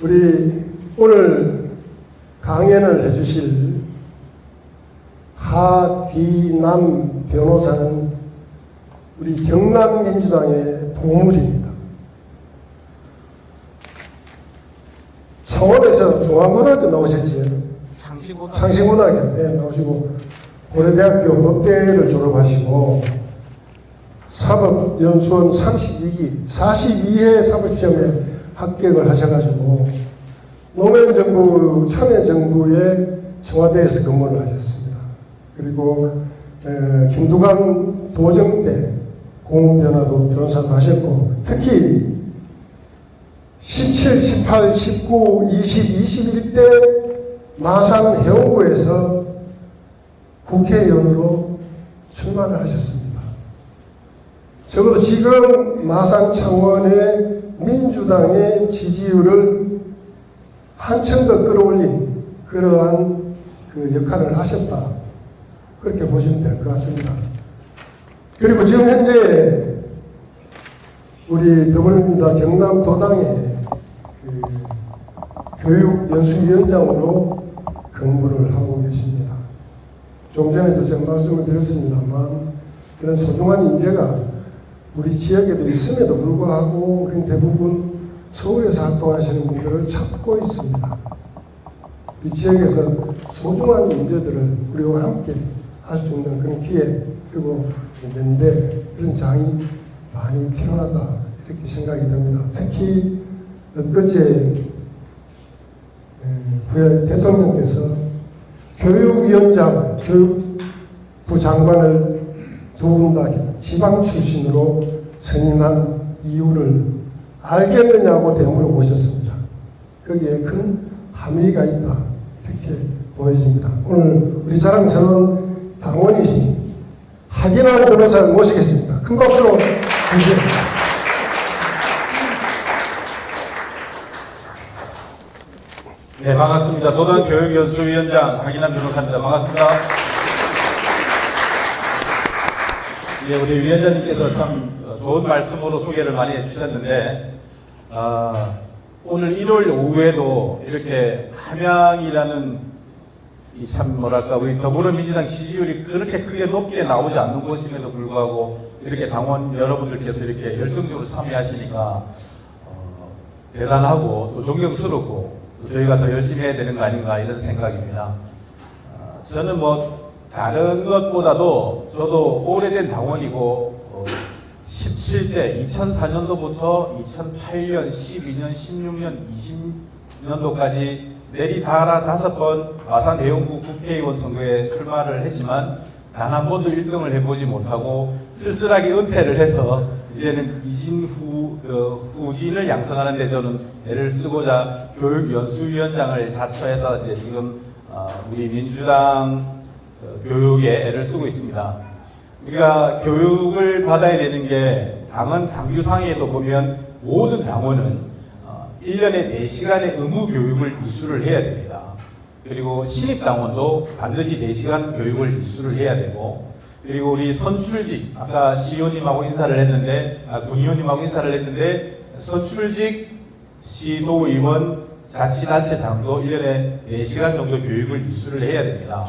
우리 오늘 강연을 해주실 하귀남 변호사는 우리 경남민주당의 보물입니다. 창원에서 중앙고등학교 나오셨지? 창신고등학교 나오시고 고려대학교 법대를 졸업하시고 사법연수원 32기 42회 사법시험에 합격을 하셔가지고 노무현정부 참여정부의 청와대에서 근무를 하셨습니다. 그리고 김두관 도정대 공변화도 변호사도 하셨고 특히 17, 18, 19, 20, 21대 마산 해운구에서 국회의원으로 출마를 하셨습니다. 적어도 지금 마산 창원의 민주당의 지지율을 한층 더 끌어올린 그러한 그 역할을 하셨다. 그렇게 보시면 될 것 같습니다. 그리고 지금 현재 우리 더불어민주당 경남도당의 그 교육연수위원장으로 근무를 하고 계십니다. 좀 전에도 제가 말씀을 드렸습니다만 이런 소중한 인재가 우리 지역에도 있음에도 불구하고 우리는 대부분 서울에서 활동하시는 분들을 찾고 있습니다. 우리 지역에서 소중한 인재들을 우리와 함께 할 수 있는 그런 기회 그리고 있는데 그런 장이 많이 필요하다 이렇게 생각이 듭니다. 특히 엊그제 대통령께서 교육위원장, 교육부 장관을 두 분 다 지방 출신으로 선임한 이유를 알겠느냐고 되물어보셨습니다. 거기에 큰 함의가 있다 이렇게 보여집니다. 오늘 우리 자랑스러운 당원이신 하기남 변호사를 모시겠습니다. 큰 박수로 주세요. 네, 반갑습니다. 도당교육연수위원장 하기남 변호사입니다. 반갑습니다. 예, 우리 위원장님께서 참 좋은 말씀으로 소개를 많이 해주셨는데 오늘 1월 오후에도 이렇게 함양이라는 이 참 뭐랄까 우리 더불어민주당 지지율이 그렇게 크게 높게 나오지 않는 곳임에도 불구하고 이렇게 당원 여러분들께서 이렇게 열정적으로 참여하시니까 대단하고 또 존경스럽고 또 저희가 더 열심히 해야 되는 거 아닌가 이런 생각입니다. 저는 뭐 다른 것보다도 저도 오래된 당원이고 17대 2004년도부터 2008년, 12년, 16년, 20년도까지 내리달아 5번 마산 해운구 국회의원 선거에 출마를 했지만 단 한 번도 1등을 해보지 못하고 쓸쓸하게 은퇴를 해서 이제는 후진을 양성하는 데 저는 애를 쓰고자 교육연수위원장을 자처해서 이제 지금 우리 민주당 교육에 애를 쓰고 있습니다. 우리가 교육을 받아야 되는 게 당은 당규상에도 보면 모든 당원은 1년에 4시간의 의무 교육을 이수를 해야 됩니다. 그리고 신입당원도 반드시 4시간 교육을 이수를 해야 되고 그리고 우리 선출직 아까 시의원님하고 인사를 했는데 군의원님하고 인사를 했는데 선출직 시도의원 자치단체장도 1년에 4시간 정도 교육을 이수를 해야 됩니다.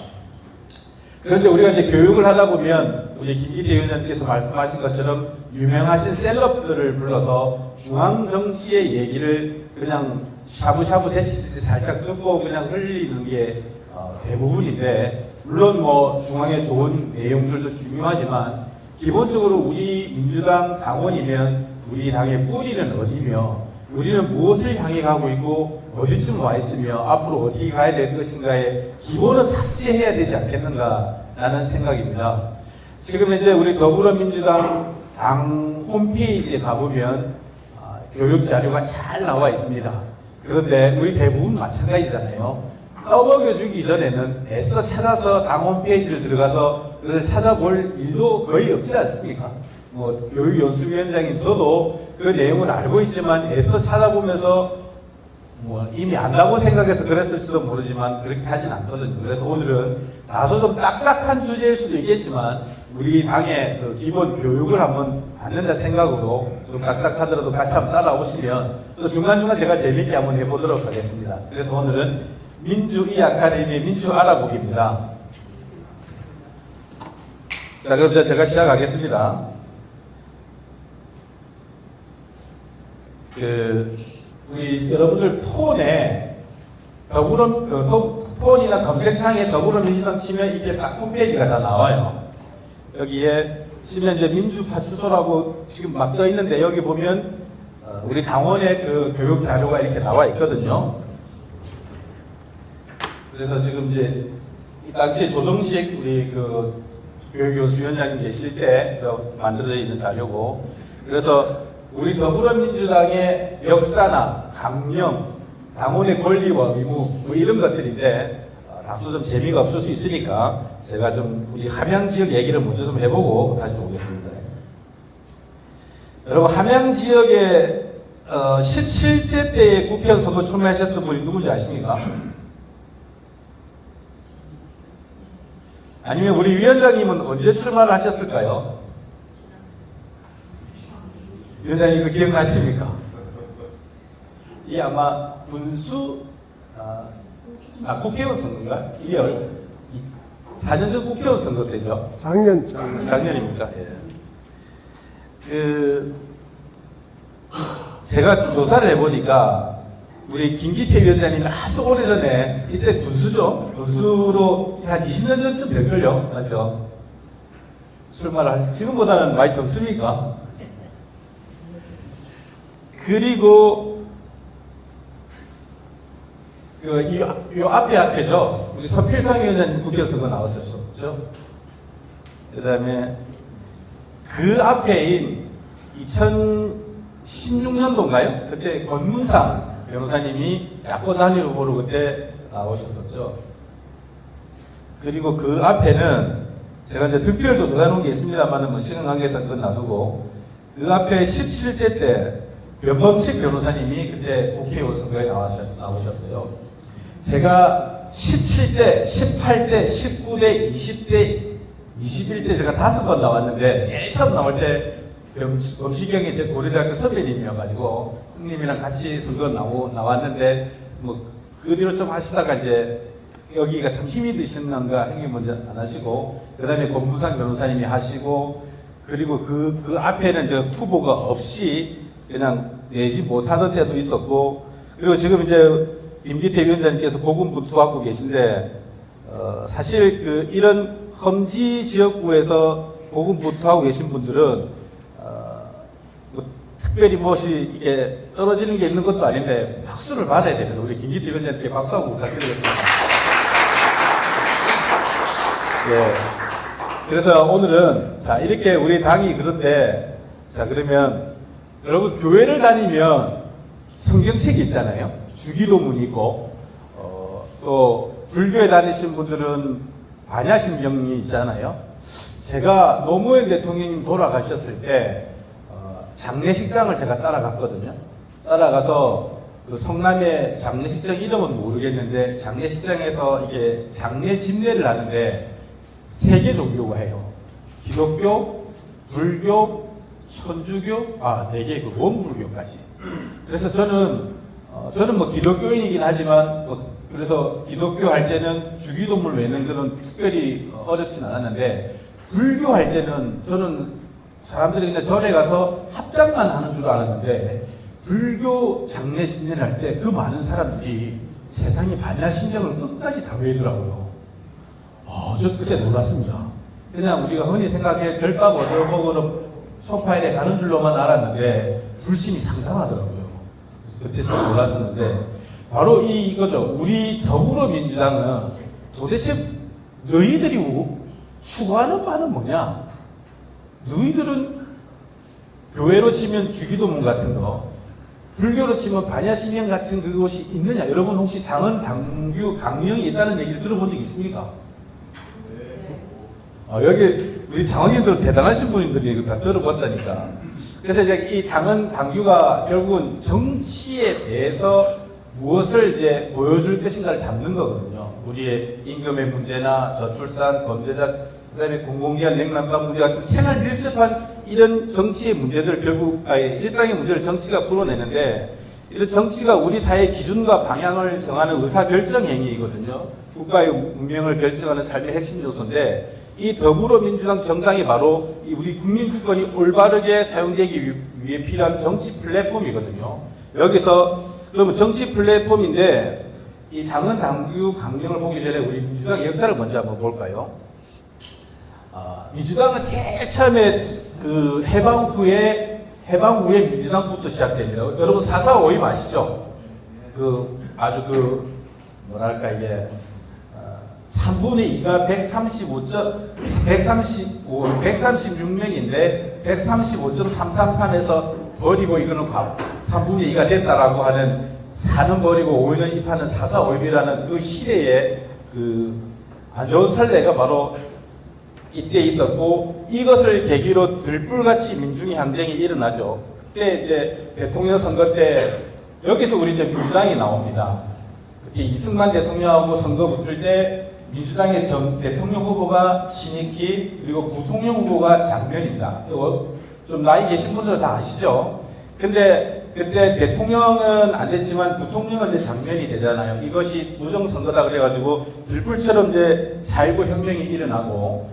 그런데 우리가 이제 교육을 하다 보면 우리 김기태 위원장님께서 말씀하신 것처럼 유명하신 셀럽들을 불러서 중앙정치의 얘기를 그냥 샤브샤브 데치듯이 살짝 듣고 그냥 흘리는 게 대부분인데 물론 뭐 중앙의 좋은 내용들도 중요하지만 기본적으로 우리 민주당 당원이면 우리 당의 뿌리는 어디며 우리는 무엇을 향해 가고 있고 어디쯤 와 있으며 앞으로 어디 가야 될 것인가에 기본은 탑재해야 되지 않겠는가라는 생각입니다. 지금 이제 우리 더불어민주당 당 홈페이지에 가보면 교육 자료가 잘 나와 있습니다. 그런데 우리 대부분 마찬가지잖아요. 떠먹여주기 전에는 애써 찾아서 당 홈페이지를 들어가서 그걸 찾아볼 일도 거의 없지 않습니까? 뭐 교육연수위원장인 저도 그 내용을 알고 있지만 애써 찾아보면서 뭐 이미 안다고 생각해서 그랬을지도 모르지만 그렇게 하진 않거든요. 그래서 오늘은 다소 좀 딱딱한 주제일 수도 있겠지만 우리 당의 그 기본 교육을 한번 받는다 생각으로 좀 딱딱하더라도 같이 한번 따라오시면 또 중간중간 제가 재밌게 한번 해보도록 하겠습니다. 그래서 오늘은 민주이 아카데미의 민주 알아보기입니다. 자, 그럼 제가 시작하겠습니다. 우리 여러분들 폰에 폰이나 검색창에 더불어민주당 치면 이게 딱 홈페이지가 다 나와요. 여기에 치면 이제 민주파출소라고 지금 막 떠 있는데 여기 보면 우리 당원의 그 교육 자료가 이렇게 나와 있거든요. 그래서 지금 이제 이 당시에 조정식 우리 그 교육교수위원장님 계실 때 만들어져 있는 자료고, 그래서 우리 더불어민주당의 역사나 강령, 당원의 권리와 의무 뭐 이런 것들인데 다소 좀 재미가 없을 수 있으니까 제가 좀 우리 함양 지역 얘기를 먼저 좀 해보고 다시 오겠습니다. 여러분, 함양 지역에 17대 때에 국회의원 선거 출마하셨던 분이 누군지 아십니까? 아니면 우리 위원장님은 언제 출마를 하셨을까요? 위원장님 이거 기억나십니까? 이 아마 군수 국회의원 선거인가? 4년 전 국회의원 선거 때죠? 작년입니까? 예. 제가 조사를 해보니까 우리 김기태 위원장님이 아주 오래전에 이때 군수죠? 군수로 한 20년 전쯤 될걸요? 맞죠? 출마를 지금보다는 많이 적습니까? 그리고 이 앞에죠. 우리 서필상 위원장님 국회의원 선거 나왔었죠. 그 다음에 그 앞에인 2016년도인가요? 그때 권문상 변호사님이 야권 단일 후보로 그때 나오셨었죠. 그리고 그 앞에는 제가 이제 득표율도 조사해놓은 게 있습니다만 뭐 시간 관계상 그건 놔두고, 그 앞에 17대 때 변범식 변호사님이 그때 국회의원 선거에 나오셨어요. 제가 17대, 18대, 19대, 20대, 21대 제가 5번 나왔는데 제일 처음 나올 때 범식경이 제 고려대학교 선배님이어가지고 형님이랑 같이 선거 나왔는데 뭐 그 뒤로 좀 하시다가 이제 여기가 참 힘이 드셨는가 형님 먼저 안 하시고, 그 다음에 권문상 변호사님이 하시고, 그리고 그 앞에는 이제 후보가 없이 그냥 내지 못하던 때도 있었고, 그리고 지금 이제 김기태 위원장님께서 고군분투하고 계신데 사실 이런 험지 지역구에서 고군분투하고 계신 분들은 뭐 특별히 무엇이 이게 떨어지는 게 있는 것도 아닌데 박수를 받아야 됩니다. 우리 김기태 위원장님께 박수 한번 부탁드리겠습니다. 예. 그래서 오늘은 자 이렇게 우리 당이 그런데, 자 그러면 여러분 교회를 다니면 성경책이 있잖아요. 주기도문이 있고, 또 불교에 다니신 분들은 반야심경이 있잖아요. 제가 노무현 대통령님 돌아가셨을 때 장례식장을 제가 따라갔거든요. 따라가서 그 성남의 장례식장 이름은 모르겠는데 장례식장에서 이게 장례 집례를 하는데 3개 종교가 해요. 기독교, 불교, 천주교, 4개 그 원불교까지. 그래서 저는 뭐 기독교인이긴 하지만 그래서 기독교 할 때는 주기도문을 외우는 거는 특별히 어렵진 않았는데, 불교 할 때는 저는 사람들이 그냥 절에 가서 합장만 하는 줄 알았는데 불교 장례 집례를 할 때 그 많은 사람들이 세상의 반야심경을 끝까지 다 외우더라고요. 저 그때 놀랐습니다. 그냥 우리가 흔히 생각해 절밥 얻어먹으러 소파에 가는 줄로만 알았는데 불심이 상당하더라고요. 그때 참 놀랐었는데, 바로 이거죠. 우리 더불어민주당은 도대체 너희들이 추구하는 바는 뭐냐? 너희들은 교회로 치면 주기도문 같은 거, 불교로 치면 반야심경 같은 그것이 있느냐? 여러분 혹시 당헌, 당규, 강령이 있다는 얘기를 들어본 적 있습니까? 여기 우리 당원님들 대단하신 분들이 이거 다 들어봤다니까. 그래서 이제 이 당헌, 당규가 결국은 정치에 대해서 무엇을 이제 보여줄 것인가를 담는 거거든요. 우리의 임금의 문제나 저출산, 범죄자, 그다음에 공공기관 냉난방 문제 같은 생활 밀접한 이런 정치의 문제들 결국 일상의 문제를 정치가 풀어내는데 이런 정치가 우리 사회의 기준과 방향을 정하는 의사결정 행위이거든요. 국가의 운명을 결정하는 삶의 핵심 요소인데 이 더불어민주당 정당이 바로 이 우리 국민 주권이 올바르게 사용되기 위해 필요한 정치 플랫폼이거든요. 여기서 그러면 정치 플랫폼인데 이 당헌 당규 강령을 보기 전에 우리 민주당의 역사를 먼저 한번 볼까요? 민주당은 제일 처음에 그 해방 후에 민주당부터 시작됩니다. 여러분 4.4.5입 아시죠? 그 아주 그 뭐랄까 이게 3분의 2가 136명인데 135.333에서 버리고 이거는 3분의 2가 됐다라고 하는 4는 버리고 5는 입하는 4.4.5입이라는 그 시대의 그 안 좋은 선례가 바로 이때 있었고 이것을 계기로 들불같이 민중의 항쟁이 일어나죠. 그때 이제 대통령 선거 때 여기서 우리 이제 민주당이 나옵니다. 그때 이승만 대통령하고 선거 붙을 때 민주당의 대통령 후보가 신익희 그리고 부통령 후보가 장면입니다. 좀 나이 계신 분들은 다 아시죠? 근데 그때 대통령은 안 됐지만 부통령은 이제 장면이 되잖아요. 이것이 무정선거다 그래가지고 들불처럼 이제 4.19 혁명이 일어나고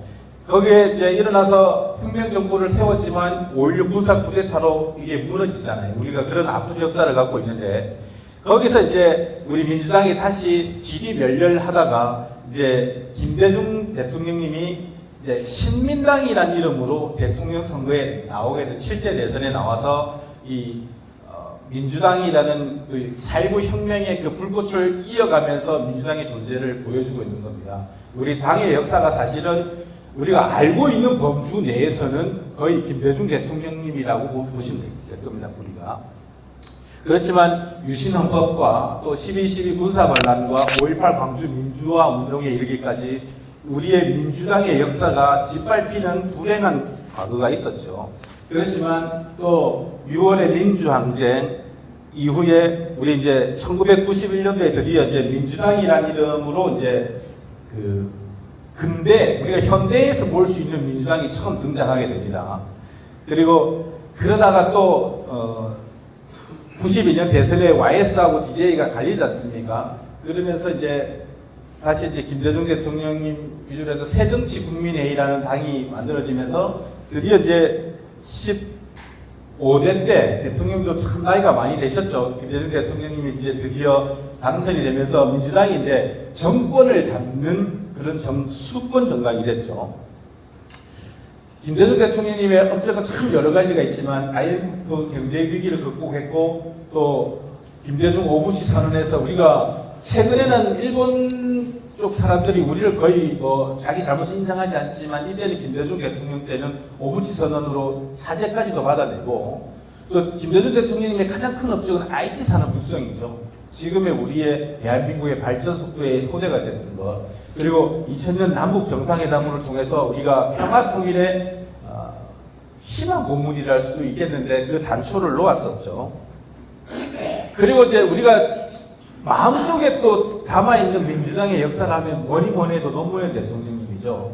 거기에 이제 일어나서 혁명정부를 세웠지만 5.16 군사 쿠데타로 이게 무너지잖아요. 우리가 그런 아픈 역사를 갖고 있는데 거기서 이제 우리 민주당이 다시 지리멸렬하다가 이제 김대중 대통령님이 이제 신민당이라는 이름으로 대통령 선거에 나오게 된 7대 대선에 나와서 이 민주당이라는 그 4.19 혁명의 그 불꽃을 이어가면서 민주당의 존재를 보여주고 있는 겁니다. 우리 당의 역사가 사실은 우리가 알고 있는 범주 내에서는 거의 김대중 대통령님이라고 보시면 될 겁니다. 우리가. 그렇지만 유신헌법과 또 12.12 군사반란과 5.18 광주 민주화 운동에 이르기까지 우리의 민주당의 역사가 짓밟히는 불행한 과거가 있었죠. 그렇지만 또 6월의 민주항쟁 이후에 우리 이제 1991년도에 드디어 이제 민주당이라는 이름으로 이제 근대 우리가 현대에서 볼 수 있는 민주당이 처음 등장하게 됩니다. 그리고 그러다가 또 92년 대선에 YS하고 DJ가 갈리지 않습니까? 그러면서 이제 다시 이제 김대중 대통령님 위주로 해서 새정치국민회의라는 당이 만들어지면서 드디어 이제 15대 때 대통령도 참 나이가 많이 되셨죠. 김대중 대통령님이 이제 드디어 당선이 되면서 민주당이 이제 정권을 잡는 그런 수권 정당이 됐죠. 김대중 대통령님의 업적은 참 여러 가지가 있지만 IMF 경제 위기를 극복했고 또 김대중 오부치 선언에서 우리가 최근에는 일본 쪽 사람들이 우리를 거의 뭐 자기 잘못을 인정하지 않지만 이때는 김대중 대통령 때는 오부치 선언으로 사죄까지도 받아내고 또 김대중 대통령님의 가장 큰 업적은 IT 산업 육성이죠. 지금의 우리의 대한민국의 발전 속도의 토대가 되는 것. 그리고 2000년 남북 정상회담을 통해서 우리가 평화 통일의 희망 고문이라 할 수도 있겠는데 그 단초를 놓았었죠. 그리고 이제 우리가 마음속에 또 담아있는 민주당의 역사라면 뭐니 해도 노무현 대통령님이죠.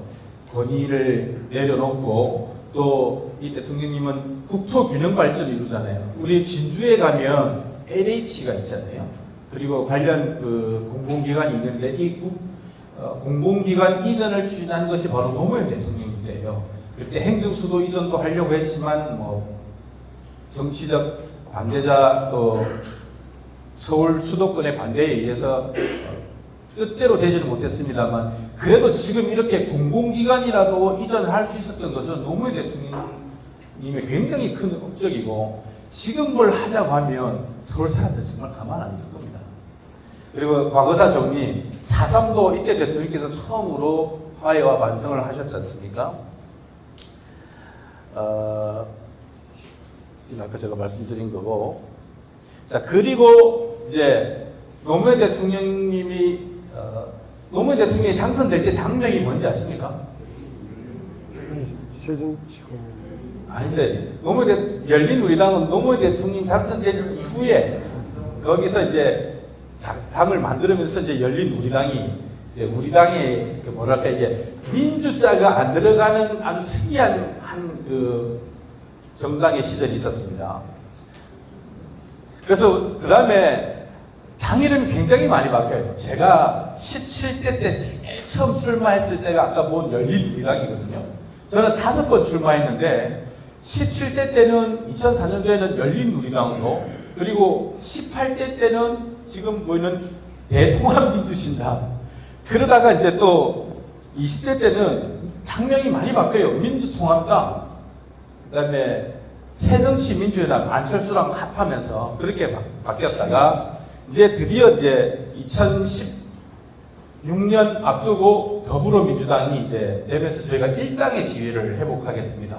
권위를 내려놓고 또 이 대통령님은 국토균형 발전을 이루잖아요. 우리 진주에 가면 LH가 있잖아요. 그리고 관련 그 공공기관이 있는데 이 공공기관 이전을 추진한 것이 바로 노무현 대통령인데요. 그때 행정수도 이전도 하려고 했지만 뭐 정치적 반대자 또 서울 수도권의 반대에 의해서 뜻대로 되지는 못했습니다만 그래도 지금 이렇게 공공기관이라도 이전할 수 있었던 것은 노무현 대통령님의 굉장히 큰 업적이고 지금 뭘 하자고 하면 서울 사람들 정말 가만 안 있을 겁니다. 그리고 과거사 정리 4.3도 이때 대통령께서 처음으로 화해와 반성을 하셨지 않습니까? 아까 제가 말씀드린 거고 자 그리고 이제 노무현 대통령님이 당선될 때 당명이 뭔지 아십니까? 새정치국민. 아닌데 열린우리당은 노무현 대통령 당선된 이후에 거기서 이제 당을 만들면서 이제 열린 우리당이 이제 우리당의 그 뭐랄까 이게 민주자가 안 들어가는 아주 특이한 한 그 정당의 시절이 있었습니다. 그래서 그 다음에 당 이름이 굉장히 많이 바뀌어요. 제가 17대 때 제일 처음 출마했을 때가 아까 본 열린 우리당이거든요. 저는 5번 출마했는데 17대 때는 2004년도에는 열린 우리당으로, 그리고 18대 때는 지금 보이는 대통합민주신당, 그러다가 이제 또 20대 때는 당명이 많이 바뀌어요. 민주통합당, 그 다음에 새정치민주연합, 안철수랑 합하면서 그렇게 바뀌었다가 이제 드디어 이제 2016년 앞두고 더불어민주당이 이제 되면서 저희가 일당의 지위를 회복하게 됩니다.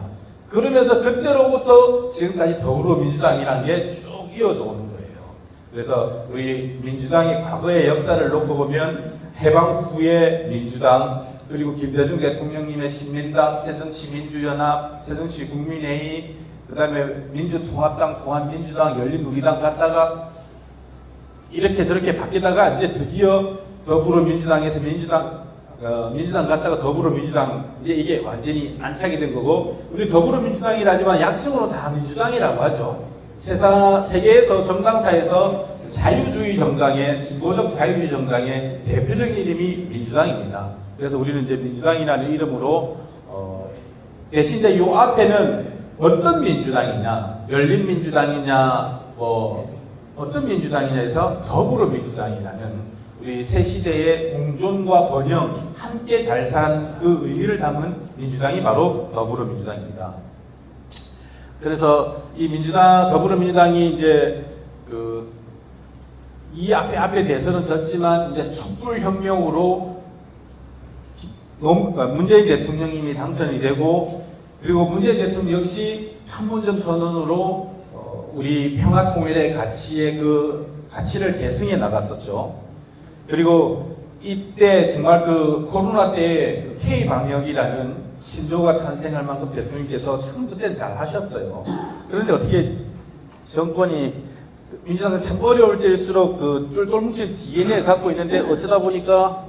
그러면서 그때로부터 지금까지 더불어민주당이라는 게 쭉 이어져 오는 거예요. 그래서 우리 민주당의 과거의 역사를 놓고 보면 해방 후의 민주당, 그리고 김대중 대통령님의 신민당, 새정치민주연합, 새정치국민회의, 그 다음에 민주통합당, 통합민주당, 열린우리당 갔다가 이렇게 저렇게 바뀌다가 이제 드디어 더불어민주당에서 민주당 갔다가 더불어민주당, 이제 이게 완전히 안착이 된 거고, 우리 더불어민주당이라지만 약칭으로 다 민주당이라고 하죠. 세계에서 정당사에서 자유주의 정당의, 진보적 자유주의 정당의 대표적인 이름이 민주당입니다. 그래서 우리는 이제 민주당이라는 이름으로 대신 이제 요 앞에는 어떤 민주당이냐, 열린민주당이냐, 어떤 민주당이냐 해서 더불어민주당이라는 우리 새 시대의 공존과 번영, 함께 잘 사는 그 의미를 담은 민주당이 바로 더불어민주당입니다. 그래서 이 더불어민주당이 이제 이 앞에 대해서는 졌지만 이제 촛불혁명으로 문재인 대통령님이 당선이 되고, 그리고 문재인 대통령 역시 판문점 선언으로 우리 평화통일의 가치를 계승해 나갔었죠. 그리고 이때 정말 그 코로나 때 K-방역이라는 신조가 탄생할 만큼 대통령께서 참 그때는 잘 하셨어요. 그런데 어떻게 정권이 민주당은 참 어려울 때일수록 그 똘똘 뭉친 DNA를 갖고 있는데 어쩌다 보니까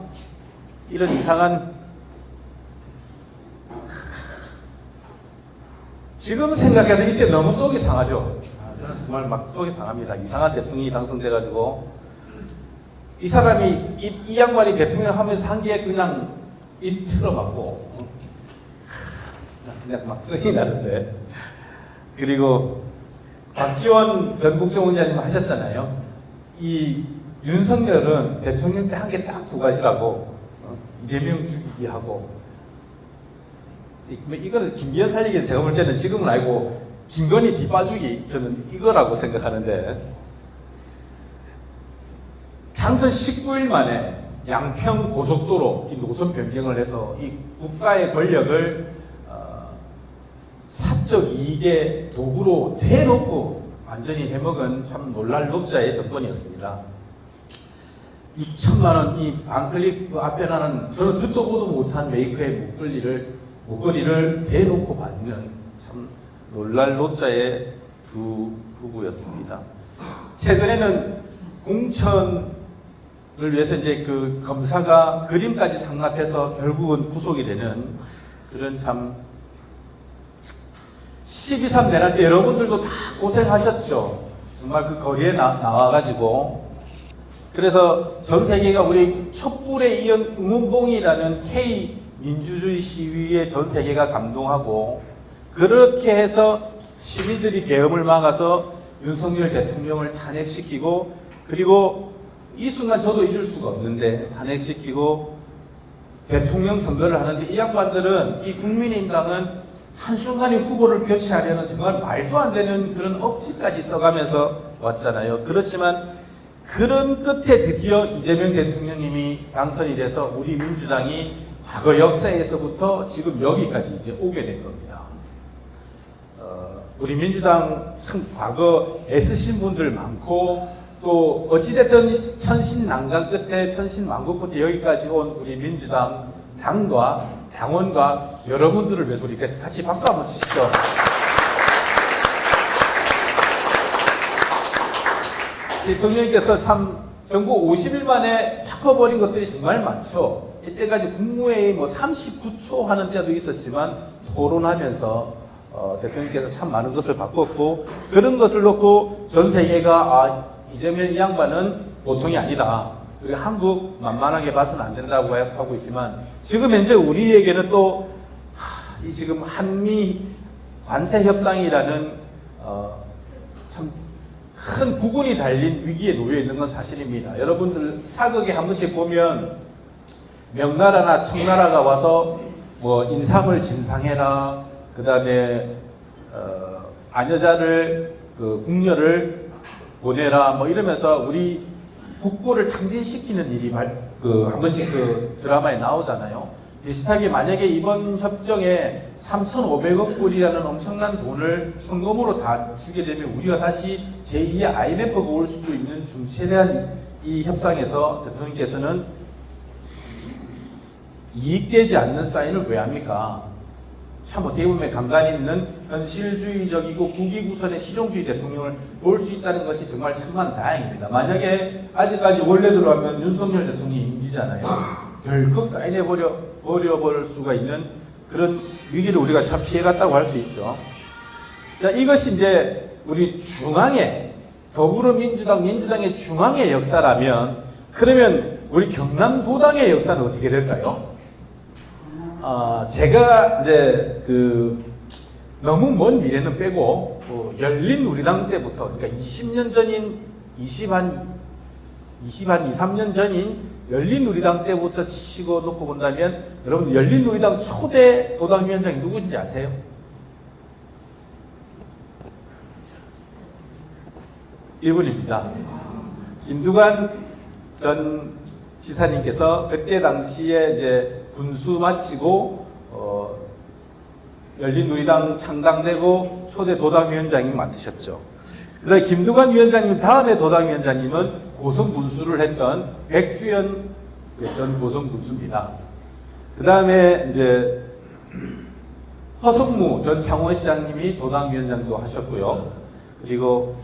이런 이상한, 지금 생각해도 이때 너무 속이 상하죠. 저는 정말 막 속이 상합니다. 이상한 대통령이 당선돼가지고 이 사람이 이 양반이 대통령 하면서 한 게 그냥 이 틀어맞고 그냥 막 성이 나는데. 그리고 박지원 전 국정원장님 하셨잖아요. 이 윤석열은 대통령 때 한 게 딱 2가지라고, 이재명 죽이기 하고, 이거는 김기현 살리기, 제가 볼 때는 지금은 아니고 김건희 뒷봐주기, 저는 이거라고 생각하는데, 당선 19일 만에 양평 고속도로 이 노선 변경을 해서 이 국가의 권력을 사적 이익의 도구로 대놓고 완전히 해먹은 참 놀랄 녹자의 정권이었습니다. 6천만 원 이 반클릭 그 앞에 나는 저는 듣도 보도 못한 메이커의 목걸이를 대놓고 받는 참 놀랄 녹자의 두 부부였습니다. 최근에는 공천을 위해서 이제 그 검사가 그림까지 상납해서 결국은 구속이 되는 그런 참 12.3 내란 때 여러분들도 다 고생하셨죠. 정말 그 거리에 나와가지고. 그래서 전 세계가 우리 촛불에 이은 응원봉이라는 K 민주주의 시위에 전 세계가 감동하고, 그렇게 해서 시민들이 계엄을 막아서 윤석열 대통령을 탄핵시키고, 그리고 이 순간 저도 잊을 수가 없는데 탄핵시키고 대통령 선거를 하는데, 이 양반들은, 이 국민의힘당은 한순간에 후보를 교체하려는 정말 말도 안 되는 그런 억지까지 써가면서 왔잖아요. 그렇지만 그런 끝에 드디어 이재명 대통령님이 당선이 돼서 우리 민주당이 과거 역사에서부터 지금 여기까지 이제 오게 된 겁니다. 우리 민주당 참 과거 애쓰신 분들 많고, 또 어찌됐든 천신난간 끝에 천신만고 끝에 여기까지 온 우리 민주당 당과 당원과 여러분들을 위해서 우리 같이 박수 한번 치시죠. 대통령께서 참 정부 50일 만에 바꿔버린 것들이 정말 많죠. 이때까지 국무회의 뭐 39초 하는 때도 있었지만 토론하면서 대통령께서 참 많은 것을 바꿨고, 그런 것을 놓고 전 세계가 이재명 이 양반은 보통이 아니다, 그리고 한국 만만하게 봐서는 안 된다고 하고 있지만, 지금 현재 우리에게는 또 이 지금 한미 관세 협상이라는 참 큰 구군이 달린 위기에 놓여 있는 건 사실입니다. 여러분들 사극에 한 번씩 보면 명나라나 청나라가 와서 뭐 인삼을 진상해라, 그 다음에 아녀자를 궁녀를 보내라 뭐 이러면서 우리 국고를 탕진시키는 일이 한 번씩 드라마에 나오잖아요. 비슷하게 만약에 이번 협정에 3,500억 불이라는 엄청난 돈을 현금으로 다 주게 되면 우리가 다시 제2의 IMF가 올 수도 있는 중체대한 이 협상에서 대통령께서는 이익되지 않는 사인을 왜 합니까? 참 어떻게 보면 강단 있는 현실주의적이고 국위구선의 실용주의 대통령을 볼 수 있다는 것이 정말 천만 다행입니다. 만약에 아직까지 원래대로 하면 윤석열 대통령이 임기잖아요. 덜컥 사인해버릴 수가 있는 그런 위기를 우리가 참 피해갔다고 할 수 있죠. 자, 이것이 이제 우리 중앙의 더불어민주당, 민주당의 중앙의 역사라면, 그러면 우리 경남도당의 역사는 어떻게 될까요? 제가 이제 너무 먼 미래는 빼고 열린우리당 때부터, 그러니까 20년 전인 23년 전인 열린우리당 때부터 치고 놓고 본다면, 여러분 열린우리당 초대 도당위원장이 누구인지 아세요? 이분입니다. 김두관 전 지사님께서 그때 당시에 이제 군수 마치고 열린우리당 창당되고 초대 도당위원장님 맡으셨죠. 그다음에 김두관 위원장님 다음에 도당위원장님은 고성군수를 했던 백두현 전 고성군수입니다. 그 다음에 이제 허성무 전 창원시장님이 도당위원장도 하셨고요. 그리고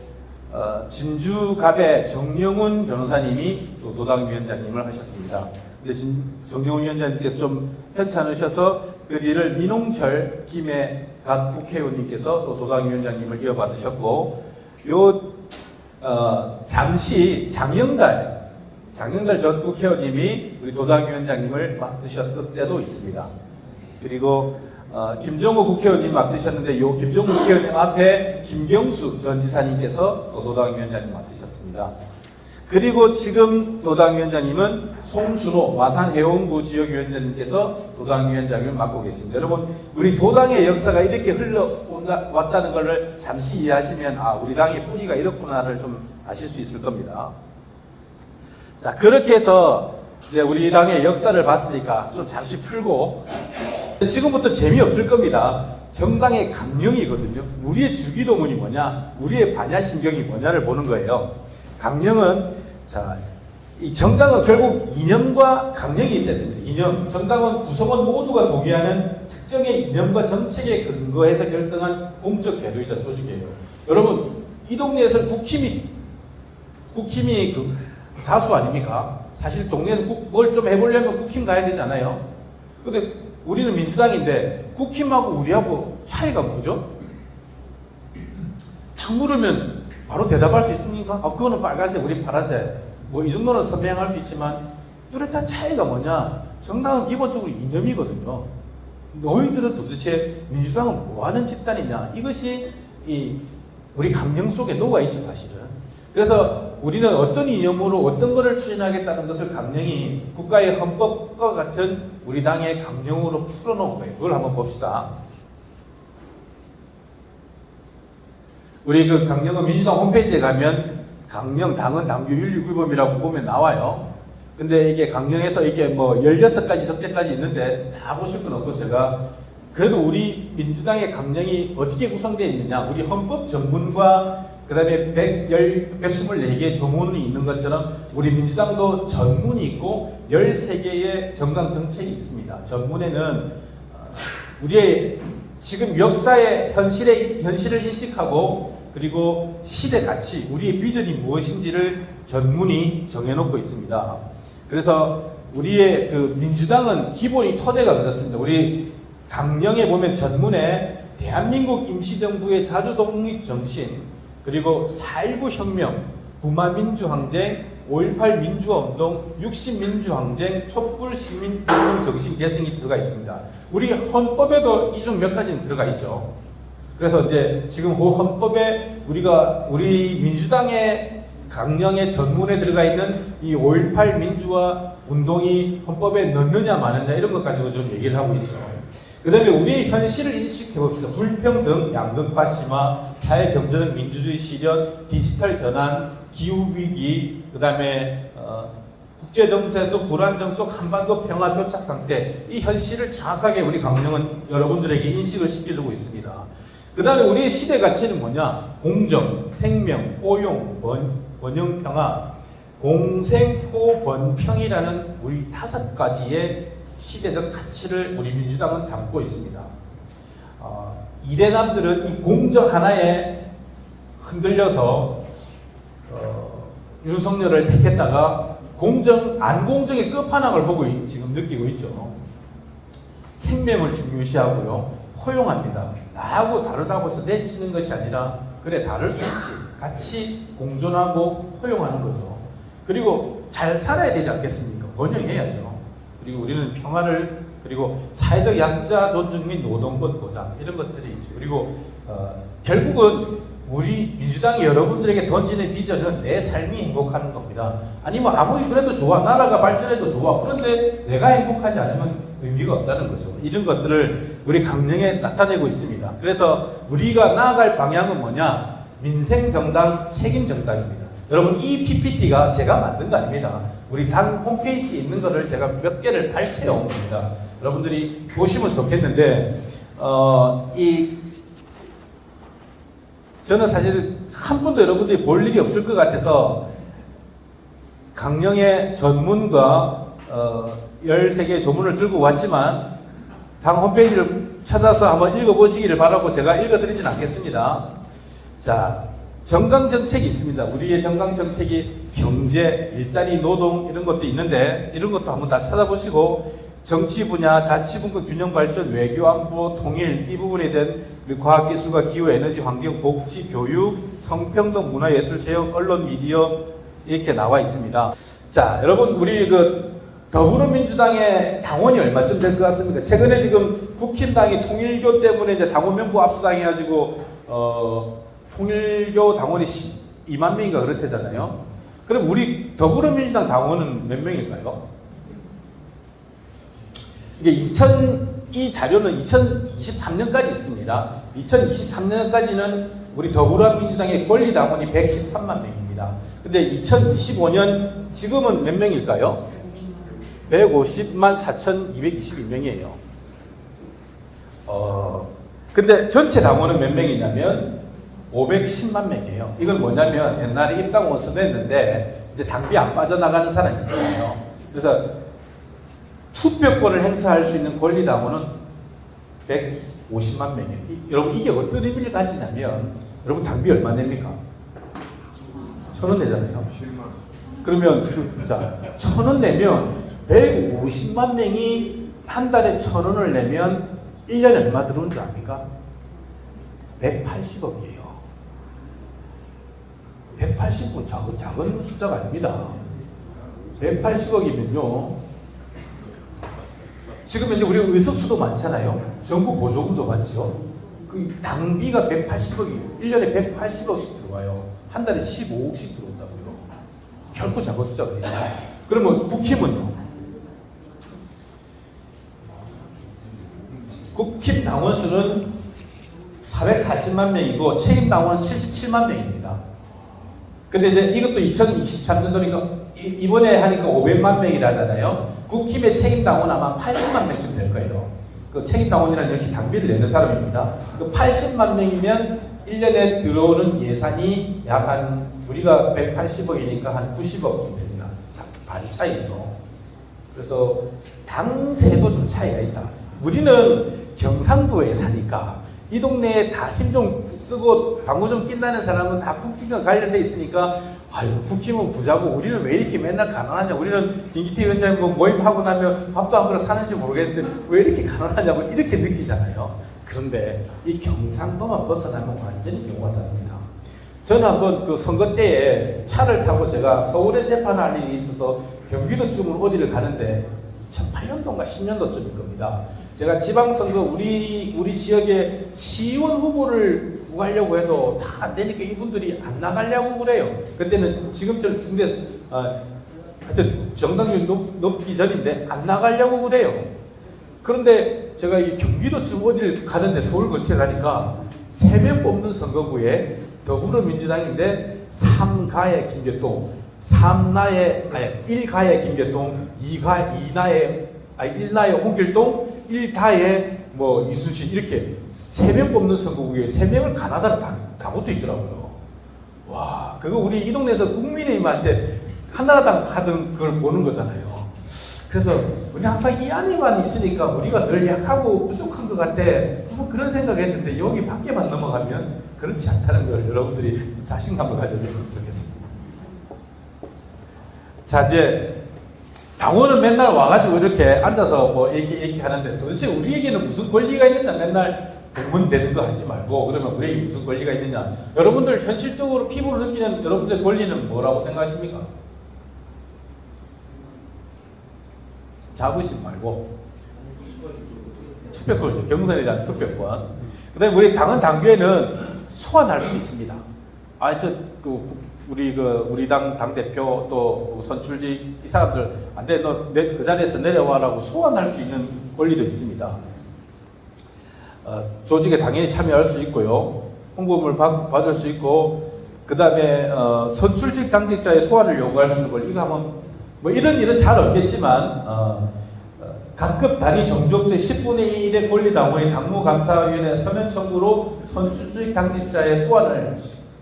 진주갑의 정영훈 변호사님이 또 도당위원장님을 하셨습니다. 근데 정영훈 위원장님께서 좀 편찮으셔서 그 뒤를 민홍철 김해갑 국회의원님께서 또 도당위원장님을 이어받으셨고, 잠시 장영달 전 국회의원님이 우리 도당위원장님을 맡으셨던 때도 있습니다. 그리고 김정호 국회의원님 맡으셨는데, 이 김정호 국회의원님 앞에 김경수 전 지사님께서 도당위원장님 맡으셨습니다. 그리고 지금 도당위원장님은 송순호 마산해운구 지역위원장님께서 도당위원장을 맡고 계십니다. 여러분, 우리 도당의 역사가 이렇게 흘러왔다는 것을 잠시 이해하시면 우리 당의 뿌리가 이렇구나를 좀 아실 수 있을 겁니다. 자, 그렇게 해서 이제 우리 당의 역사를 봤으니까 좀 잠시 풀고, 지금부터 재미없을 겁니다. 정당의 강령이거든요. 우리의 주기도문이 뭐냐, 우리의 반야신경이 뭐냐를 보는 거예요. 강령은, 이 정당은 결국 이념과 강령이 있어야 됩니다. 이념. 정당은 구성원 모두가 동의하는 특정의 이념과 정책에 근거해서 결성한 공적 제도이자 조직이에요. 여러분, 이 동네에서 국힘이 다수 아닙니까? 사실 동네에서 뭘 좀 해보려면 국힘 가야 되잖아요. 근데 우리는 민주당인데 국힘하고 우리하고 차이가 뭐죠? 딱 물으면 바로 대답할 수 있습니까? 그거는 빨간색, 우리 파란색. 뭐 이 정도는 선명할 수 있지만 뚜렷한 차이가 뭐냐? 정당은 기본적으로 이념이거든요. 너희들은 도대체 민주당은 뭐하는 집단이냐? 이것이 우리 강령 속에 녹아있죠, 사실은. 그래서 우리는 어떤 이념으로 어떤 것을 추진하겠다는 것을 강령이 국가의 헌법과 같은 우리 당의 강령으로 풀어놓은 거예요. 그걸 한번 봅시다. 우리 강령은 민주당 홈페이지에 가면 강령 당은 당규 윤리규범이라고 보면 나와요. 근데 이게 강령에서 이게 뭐 16가지 적재까지 있는데 다 보실 건 없고, 제가 그래도 우리 민주당의 강령이 어떻게 구성되어 있느냐, 우리 헌법 전문과 그 다음에 124개의 조문이 있는 것처럼 우리 민주당도 전문이 있고 13개의 정강 정책이 있습니다. 전문에는 우리의 지금 역사의 현실을 인식하고 그리고 시대 가치, 우리의 비전이 무엇인지를 전문이 정해놓고 있습니다. 그래서 우리의 그 민주당은 기본이 토대가 그렇습니다. 우리 강령에 보면 전문에 대한민국 임시정부의 자주독립 정신, 그리고 4.19 혁명, 부마민주항쟁, 5.18 민주화운동, 60민주항쟁, 촛불시민운동 정신 계승이 들어가 있습니다. 우리 헌법에도 이 중 몇 가지는 들어가 있죠. 그래서 이제 지금 그 헌법에 우리 민주당의 강령의 전문에 들어가 있는 이 5.18 민주화 운동이 헌법에 넣느냐 마느냐 이런 것 가지고 좀 얘기를 하고 있죠. 그 다음에 우리의 현실을 인식해 봅시다. 불평등, 양극화 심화, 사회 경제적 민주주의 실현, 디지털 전환, 기후위기, 그 다음에 국제정세 속 불안정 속 한반도 평화 교착 상태, 이 현실을 정확하게 우리 강령은 여러분들에게 인식을 시켜주고 있습니다. 그 다음에 우리의 시대 가치는 뭐냐? 공정, 생명, 포용, 번영, 평화, 공생, 포, 번, 평이라는 우리 5가지의 시대적 가치를 우리 민주당은 담고 있습니다. 이대남들은 이 공정 하나에 흔들려서 윤석열을 택했다가 안공정의 끝판왕을 보고 지금 느끼고 있죠. 생명을 중요시하고요. 포용합니다. 나하고 다르다고 해서 내치는 것이 아니라 그래 다를 수 있지. 같이 공존하고 포용하는 거죠. 그리고 잘 살아야 되지 않겠습니까? 번영해야죠. 그리고 우리는 평화를, 그리고 사회적 약자 존중 및 노동권 보장 이런 것들이 있죠. 그리고 결국은 우리 민주당이 여러분들에게 던지는 비전은 내 삶이 행복하는 겁니다. 아니 뭐 아무리 그래도 좋아, 나라가 발전해도 좋아. 그런데 내가 행복하지 않으면 의미가 없다는 거죠. 이런 것들을 우리 강령에 나타내고 있습니다. 그래서 우리가 나아갈 방향은 뭐냐? 민생정당, 책임정당입니다. 여러분 이 PPT가 제가 만든 거 아닙니다. 우리 당 홈페이지에 있는 거를 제가 몇 개를 발췌해 온 겁니다. 여러분들이 보시면 좋겠는데 저는 사실 한 번도 여러분들이 볼 일이 없을 것 같아서 강령의 전문과 13개의 조문을 들고 왔지만 당 홈페이지를 찾아서 한번 읽어보시기를 바라고 제가 읽어드리진 않겠습니다. 자, 정강정책이 있습니다. 우리의 정강정책이 경제, 일자리, 노동 이런 것도 있는데 이런 것도 한번 다 찾아보시고 정치 분야, 자치분권 균형 발전, 외교 안보, 통일 이 부분에 대한 그리고 과학기술과 기후, 에너지, 환경, 복지, 교육, 성평등, 문화예술, 체육, 언론, 미디어 이렇게 나와 있습니다. 자, 여러분 우리 더불어민주당의 당원이 얼마쯤 될 것 같습니까? 최근에 지금 국힘당이 통일교 때문에 이제 당원 명부 압수당해가지고 통일교 당원이 2만 명인가 그렇대잖아요. 그럼 우리 더불어민주당 당원은 몇 명일까요? 이게 이 자료는 2023년까지 있습니다. 2023년까지는 우리 더불어민주당의 권리당원이 113만 명입니다. 근데 2025년 지금은 몇 명일까요? 150만 4,222명이에요. 근데 전체 당원은 몇 명이냐면 510만 명이에요. 이건 뭐냐면 옛날에 입당 원서 냈는데 이제 당비 안 빠져나가는 사람이 있잖아요. 그래서 투표권을 행사할 수 있는 권리당원은 150만 명이에요. 여러분 이게 어떤 의미를 가지냐면 여러분 당비 얼마 냅니까? 1,000원 내잖아요. 그러면 자 1,000원 내면 150만 명이 한 달에 1,000원을 내면 1년에 얼마 들어오는 줄 압니까? 180억이에요. 180억 작은 숫자가 아닙니다. 180억이면요. 지금 이제 우리 의석수도 많잖아요. 정부 보조금도 받죠. 그 당비가 180억이 1년에 180억씩 들어와요. 한 달에 15억씩 들어온다고요. 결코 작은 숫자가 아니죠. 그러면 국힘은요? 국힘 당원수는 440만 명이고 책임 당원은 77만 명입니다. 근데 이제 이것도 2023년도니까 이번에 하니까 500만 명이라잖아요. 국힘의 책임 당원 아마 80만 명쯤 될 거예요. 그 책임 당원이라는 역시 당비를 내는 사람입니다. 그 80만 명이면 1년에 들어오는 예산이 약 우리가 180억이니까 한 90억쯤 됩니다. 반 차이죠. 그래서 당세도 좀 차이가 있다. 우리는 경상도에 사니까 이 동네에 다 힘 좀 쓰고 방구 좀 낀다는 사람은 다 국힘과 관련돼 있으니까 아유 국힘은 부자고 우리는 왜 이렇게 맨날 가난하냐, 우리는 김기태 위원장님 뭐 모임하고 나면 밥도 한 그릇 사는지 모르겠는데 왜 이렇게 가난하냐고 이렇게 느끼잖아요. 그런데 이 경상도만 벗어나면 완전히 경우가 다릅니다. 저는 한번 그 선거 때에 차를 타고 제가 서울에 재판할 일이 있어서 경기도쯤으로 어디를 가는데 2008년도인가 10년도쯤일 겁니다. 제가 지방선거 우리 지역에 시의원 후보를 구하려고 해도 다 안 되니까 이분들이 안 나가려고 그래요. 그때는 지금처럼 중대 하여튼 정당률 높기 전인데 안 나가려고 그래요. 그런데 제가 이 경기도쯤 어디를 가는데 서울 근처에 가니까 3명 뽑는 선거구에 더불어민주당인데 3가의 김계동, 1가의 김계동, 1나의 홍길동, 1다의 뭐 이순신 이렇게 3명 뽑는 선거구에 3명을 가나다로 다 붙어 있더라고요. 와, 그거 우리 이 동네에서 국민의힘한테 한나라당 하던 그걸 보는 거잖아요. 그래서 우리 항상 이 안에만 있으니까 우리가 늘 약하고 부족한 것 같아. 무슨 그런 생각을 했는데 여기 밖에만 넘어가면 그렇지 않다는 걸 여러분들이 자신감을 가져줬으면 좋겠습니다. 자, 이제 당원은 맨날 와가지고 이렇게 앉아서 뭐 얘기하는데 도대체 우리에게는 무슨 권리가 있느냐, 맨날 공문되는 거 하지 말고 그러면 우리에게 무슨 권리가 있느냐. 여러분들 현실적으로 피부로 느끼는 여러분들의 권리는 뭐라고 생각하십니까? 자부심 말고 투표권이죠. 경선에 대한 투표권. 그 다음에 우리 당헌 당규에는 소환할 수 있습니다. 우리 당 당대표 또 선출직 이 사람들 안 돼, 너 그 자리에서 내려와라고 소환할 수 있는 권리도 있습니다. 조직에 당연히 참여할 수 있고요. 홍보물 받을 수 있고, 그 다음에 선출직 당직자의 소환을 요구할 수 있는 권리. 이거 하면 뭐 이런 일은 잘 없겠지만 각급 단위 정족수의 10분의 1의 권리 당원이 당무감사위원회 서면 청구로 선출직 당직자의 소환을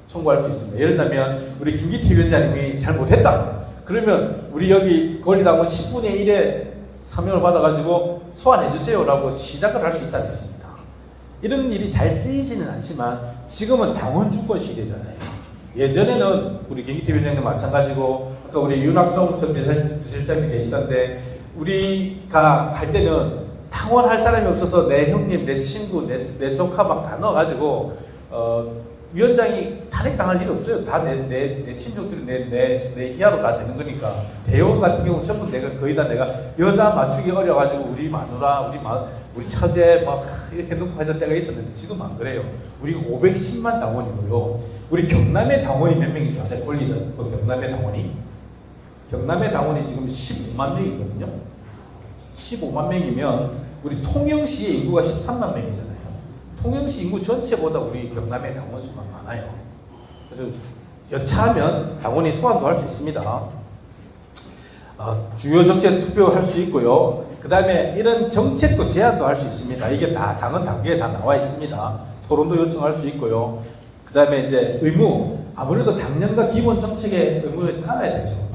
청구할 수 있습니다. 예를 들면 우리 김기태 위원장님이 잘못했다. 그러면 우리 여기 권리당원 10분의 1의 서명을 받아가지고 소환해주세요라고 시작을 할 수 있다는 뜻입니다. 이런 일이 잘 쓰이지는 않지만 지금은 당원 주권 시대잖아요. 예전에는 우리 김기태 위원장님 마찬가지고 아까 우리 윤학성 전 비서실장님 계시던데 우리가 갈 때는 당원할 사람이 없어서 내 형님, 내 친구, 내 조카 막 다 넣어가지고 위원장이 탄핵당할 일 없어요. 다 내 친족들이 내 희하로 다 되는 거니까. 대의원 같은 경우 전부 거의 다 내가 여자 맞추기 어려가지고 우리 마누라, 우리 처제 막 이렇게 놓고 하던 때가 있었는데 지금 안 그래요. 우리가 510만 당원이고요. 우리 경남의 당원이 몇 명이죠? 아세요? 권리는 경남의 당원이 지금 15만 명이거든요. 15만 명이면 우리 통영시의 인구가 13만 명이잖아요. 통영시 인구 전체보다 우리 경남의 당원 수가 많아요. 그래서 여차하면 당원이 소환도 할 수 있습니다. 주요 정책 투표할 수 있고요. 그 다음에 이런 정책도 제안도 할 수 있습니다. 이게 다 당헌 당규에 다 나와 있습니다. 토론도 요청할 수 있고요. 그 다음에 이제 의무, 아무래도 당연과 기본 정책의 의무에 따라야 되죠.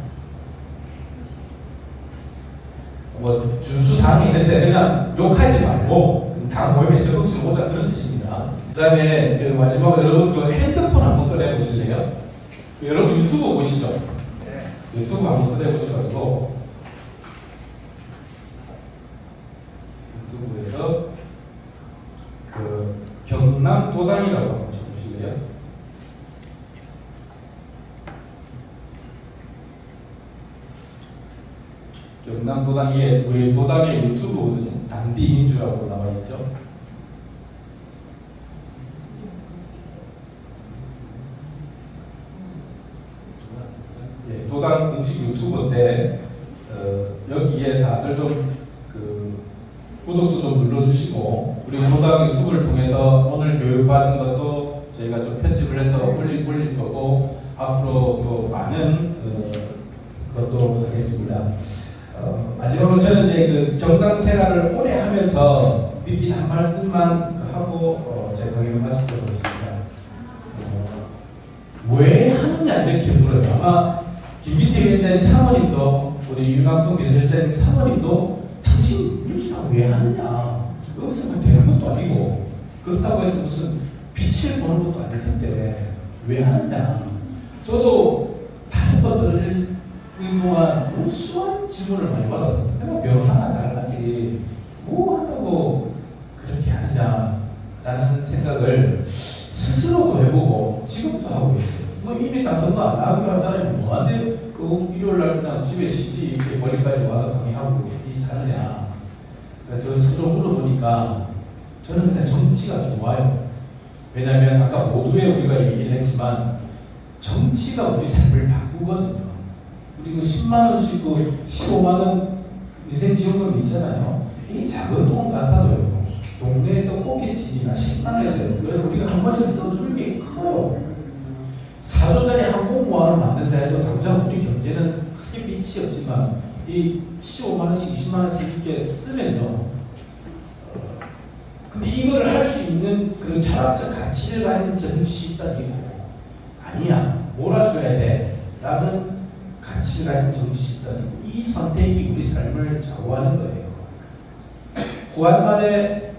뭐 준수사항이 있는데 그냥 욕하지 말고 당 모임에 적극적으로 보자 그런 뜻입니다. 그 다음에 마지막으로 여러분 그 핸드폰 한번 꺼내보실래요? 여러분 유튜브 보시죠? 네. 유튜브 한번 꺼내보셔가지고 유튜브에서 그 경남도당이라고 한번 쳐보실래요? 경남도당이 우리 도당의 유튜브거든요. 단디민주라고 나와 있죠. 예, 도당 공식 유튜브인데 여기에 다들 좀 구독도 좀 눌러주시고 우리 도당 유튜브를 통해서 오늘 교육받은 것도 저희가 좀 편집을 해서 올릴 거고 앞으로 또 많은 것도 하겠습니다. 마지막으로 저는 이제 그 정당 생활을 오래 하면서 느낀 한 말씀만 하고 제 강의를 마치도록 하겠습니다. 왜 하느냐 이렇게 물어요. 아마 김기태 위원장님 사모님도 우리 윤학성 비서실장님 사모님도 당신 민주당 왜 하느냐 여기서 뭐 되는 것도 아니고 그렇다고 해서 무슨 빛을 보는 것도 아닐 텐데 왜 하느냐. 저도 5번 떨어질 동안 무수한 질문을 많이 받았어요. 내가 변호사나 잘하지 뭐 한다고 그렇게 하느냐라는 생각을 스스로도 해보고 지금도 하고 있어요. 뭐 이미 다 선거 안 나가기로 한 사람이 뭐한데 그 일요일날 그냥 집에 쉬지 이렇게 멀리까지 와서 강의하고 하느냐. 그러니까 저 스스로 물어보니까 저는 그냥 정치가 좋아요. 왜냐하면 아까 모두에 우리가 얘기를 했지만 정치가 우리 삶을 바꾸거든요. 그리고 10만 원씩 15만 원 인생 지원금 있잖아요. 이 작은 돈 같아도요. 동네 떡볶이집이나 식당에서 우리가 한 번씩 써주는 게 커요. 4조짜리 항공모함을 만든다 해도 당장 우리 경제는 크게 빛이 없지만 이 15만 원씩 20만 원씩 이렇게 쓰면요. 근데 이거를 할 수 있는 그런 철학적 가치를 가진 정치인이 있고 아니야 몰아줘야 돼 라는 가치를 가진 정치인이 있고 이 선택이 우리 삶을 좌우하는 거예요. 구한말에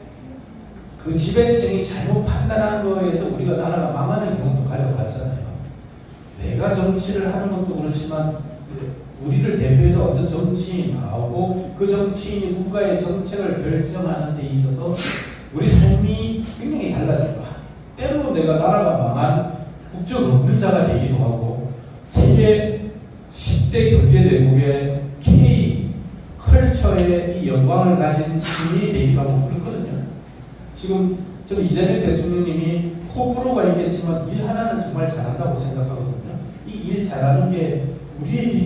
그 지배층이 잘못 판단한 거에서 우리가 나라가 망하는 경우도 가져봤잖아요. 내가 정치를 하는 것도 그렇지만 우리를 대표해서 어떤 정치인이 나오고 그 정치인이 국가의 정책을 결정하는 데 있어서 우리 삶이 굉장히 달라질 거야. 때로 내가 나라가 망한 국적 없는 자가 되기도 하고 세계 10대 경제대국의 K 컬처의 이 영광을 가진 시민이 되기도 하고 그렇거든요. 지금 저 이재명 대통령님이 호불호가 있겠지만 일 하나는 정말 잘한다고 생각하거든요. 이 일 잘하는 게 우리의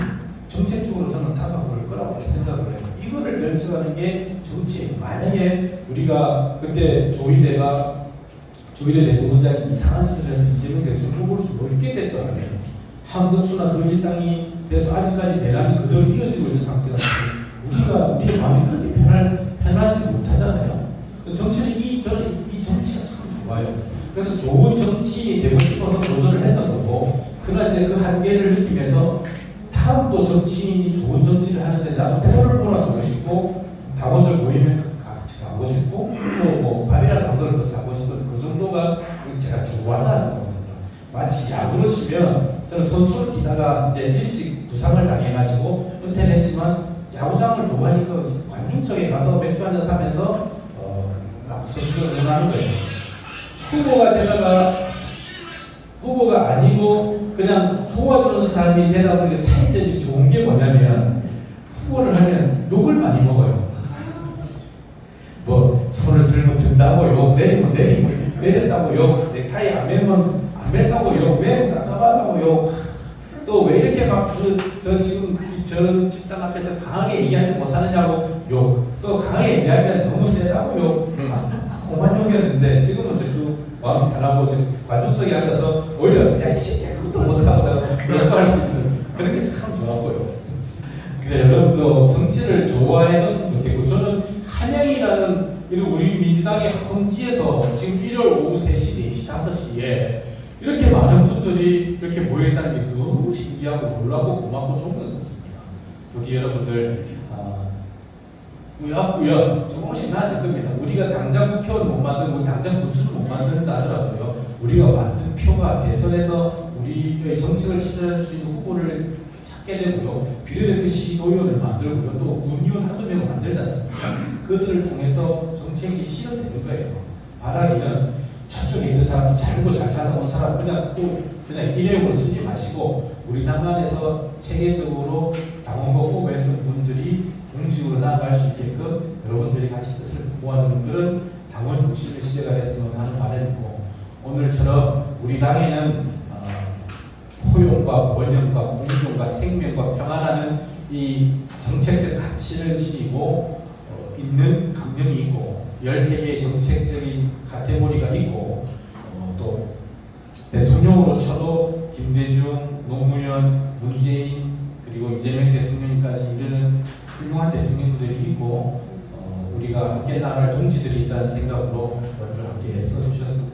정책적으로 저는 다가올 거라고 생각을 해요. 이거를 결정하는 게 정치예요. 만약에 우리가 그때 조희대 내부원장이 이상한 짓을 해서 이재명 대통령 후보를 넘게 됐더라면 한덕수나 그 일당이 돼서 아직까지 내란이 그대로 이어지고 있는 상태가 우리의 마음이 그렇게 편하지 못하잖아요. 정치는 저는 이 정치가 참 좋아요. 그래서 좋은 정치인이 되고 싶어서 도전을 했던 거고, 그러나 이제 그 한계를 느끼면서 다음도 정치인이 좋은 정치를 하는데 나도 표를 몰아주고 싶고 당원들 모이면 같이 가고 싶고 뭐 밥이라도 한 그릇 더 사고 싶은 그 정도가 제가 좋아서 하는 거거든요. 마치 야구를 치면 저는 선수를 뛰다가 이제 일찍 부상을 당해가지고 은퇴를 했지만 야구장을 좋아하니까 관중석에 가서 맥주 한잔 사면서 선수를 응원하는 거예요. 후보가 되다가 후보가 아니고 그냥 도와주는 사람이 되다 보니까 차이점이 좋은 게 뭐냐면 후보를 하면 욕을 많이 먹어요. 뭐 손을 들면 든다고 욕, 내리면 내렸다고 욕, 넥타이 안 매면 안 맸다고 욕, 매면 깜깜하다고 욕. 또 왜 이렇게 막 저 지금 저런 집단 앞에서 강하게 얘기하지 못하느냐고 욕. 또 강하게 얘기하면 너무 세다고 욕. 오만 욕이었는데 지금은 그 마음이 편하고 관중석에 앉아서 오히려 야씨 그것도 못하고 내가 할 수 있는 그런 게 참 좋았고요. 그래서 여러분도 정치를 좋아해줬으면 좋겠고 저는 한양이라는 우리 민주당의 험지에서 지금 1월 오후 3시, 4시, 5시에 이렇게 많은 분들이 이렇게 모여있다는 게 너무 신기하고 놀라고 고맙고 좋은 것같습니다. 부디 여러분들 꾸역꾸역 조금씩 나아질 겁니다. 우리가 당장 국회의원 못 만들고 당장 군수를 못 만든다 하더라도요. 우리가 만든 표가 대선에서 우리의 정책을 실현할 수 있는 후보를 찾게 되고요. 비례대표 시도위원을 만들고요. 또 군의원 한두 명을 만들지 않습니까? 그들을 통해서 정책이 실현되는 거예요. 바라기는 저쪽에 있는 사람, 잘고 잘 살아온 사람 그냥 일회용으로 쓰지 마시고 우리 당 안에서 체계적으로 당원과 후보했던 분들이 공직으로 나아갈 수 있게끔 여러분들이 같이 뜻을 모아주는 그런 당원 중심의 시대가 됐으면 하는 바람이고 오늘처럼 우리 당에는 포용과 번영과 공존과 생명과 평안하는 이 정책적 가치를 지니고 있는 강령이 있고 13개의 정책적인 카테고리가 있고 또 대통령으로 쳐도 김대중, 노무현, 문재인 그리고 이재명 대통령까지 이르는 훌륭한 대통령들이 있고 우리가 함께 나갈 동지들이 있다는 생각으로 먼저 함께 써주셨습니다.